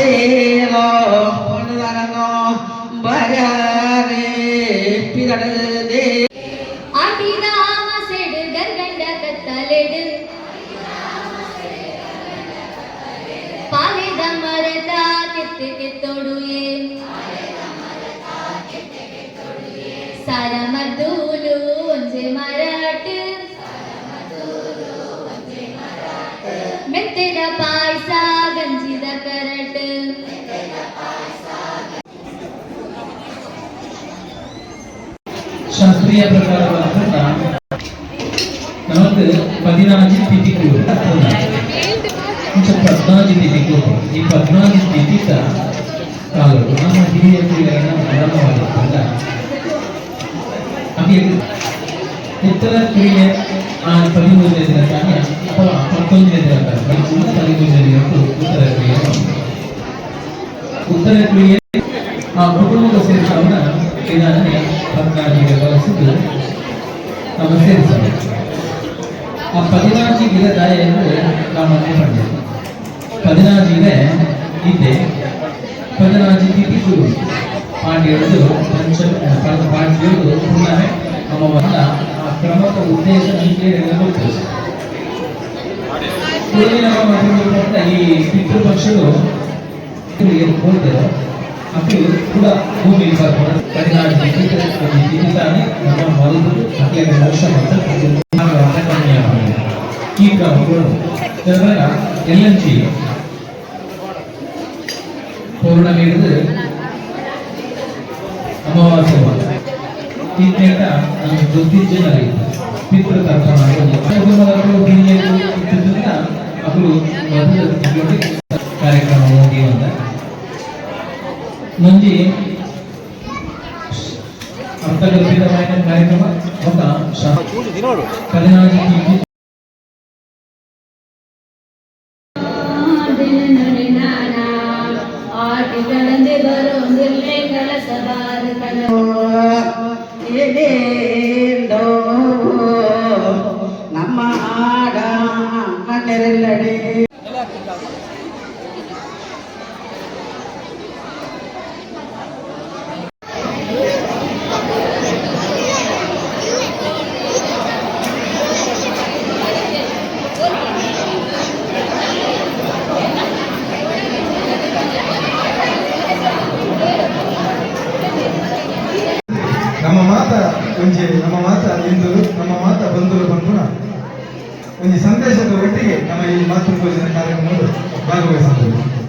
ದೇಲೋ ಹೊಲದನೋ ಬರರೆ ಪಿದಡದೆ ಆಟಿರಾಮ ಸೆಡು ಗರ್ಗಂಡ ಕತ್ತಲೆಡು ಪಾಲೆದ ಮರದ ಕೆತ್ತೆ ಕೆತ್ತೊಡುಯೆ ಸಾರ ಮದ್ದೂಲು ಒಂಜೆ ಮರಾಟ್ ಮೆತ್ತೆದ ಪಾಯಸ ಗಂಜಿದ ಕರಟ್ ಶಾಸ್ತ್ರೀಯ ಪ್ರಕಾರವಾದ நமக்கு 14 ತಿಥಿಗಳು కొంచెం 14 ತಿಥಿಗಳು ಈ 14 ತಿಥಿತ ಕಾಲಗಳು ನಮ್ಮ ಹಿರಿಯರುಗಳನ್ನ ಆರಂಭವಾಗುತ್ತಲ್ಲ ಅದೇ ಉತ್ತರ ಕ್ರಿಯೆ ಆ 13ನೇ ದಿನ ತಾನೇ ಅಥವಾ 11ನೇ ದಿನ ತಾನೇ 13ನೇ ದಿನಕ್ಕೂ ಉತ್ತರ ಕ್ರಿಯೆ ಉತ್ತರ ಕ್ರಿಯೆ ಆ ಕುಟುಂಬದ ಸೇರಿಸವನ್ನ ಇದನ್ನೇ 14ಗೆ ಬಳಸಿದ್ದು ನಾವು ಸೇರಿಸಬೇಕು ಆ 14 ಗಿಡದಾಯ ಎಂದರೆ ನಾಮನ್ನೇ ಪಂಡಿತ 14 ಇದೆ 14 ತಿಥಿ ಶುರು ಪಾಂಡ್ಯರು ಪಾಂಡ್ಯರು ಪುನಃ ಅಮ್ಮವನ್ನ ಆ ಕ್ರಮದ ಉದ್ದೇಶ ಹೀಗೆ ಗೊತ್ತಿದೆ ಈ ಪಿತೃಪಕ್ಷಗಳು ಏನು ಹೋಗ್ತೇವೆ ಅದು ಕೂಡ ಭೂಮಿ ಬರ್ಬೋದು 14 ತಿಥಿತಾನೆ ನಮ್ಮ ಮೊದಲು ಅತ್ಯಂತ ಮೋಕ್ಷ ಮತ್ತು ಈ ಕ್ರಮಗಳು ಎಲ್ಲಂಚಿ ಪೌರ್ಣಮಿದು ಅಮಾವಾಸ್ಯೆ ಇಂಥ ನಮಗೆ ಗೊತ್ತಿದ್ದೇನಾಗಿತ್ತು ಪಿತೃ ತರ್ಪಣ ಹಿರಿಯರು ಇದ್ದುದನ್ನ ಅವರು ಮೊದಲು ಕಾರ್ಯಕ್ರಮ ಹೋಗಿ ಅಂತ ನಂಜಿ ಅರ್ಥಗರ್ಭಿತమైన ಕಾರ್ಯಕ್ರಮ ఒక 14 ನಮ್ಮ ಆಡ ಮನೆರೆಲ್ಲಡೆ ನಮ್ಮ ಮಾತ ಇಂದು ನಮ್ಮ ಮಾತ ಬಂಧುಗಳು ಬಂದು ಒಂದು ಸಂದೇಶದ ಒಟ್ಟಿಗೆ ನಮ್ಮ ಈ ಮಾತೃ ಭೋಜನ ಕಾರ್ಯಕ್ರಮದಲ್ಲಿ ಭಾಗವಹಿಸಿದ್ದೇವೆ.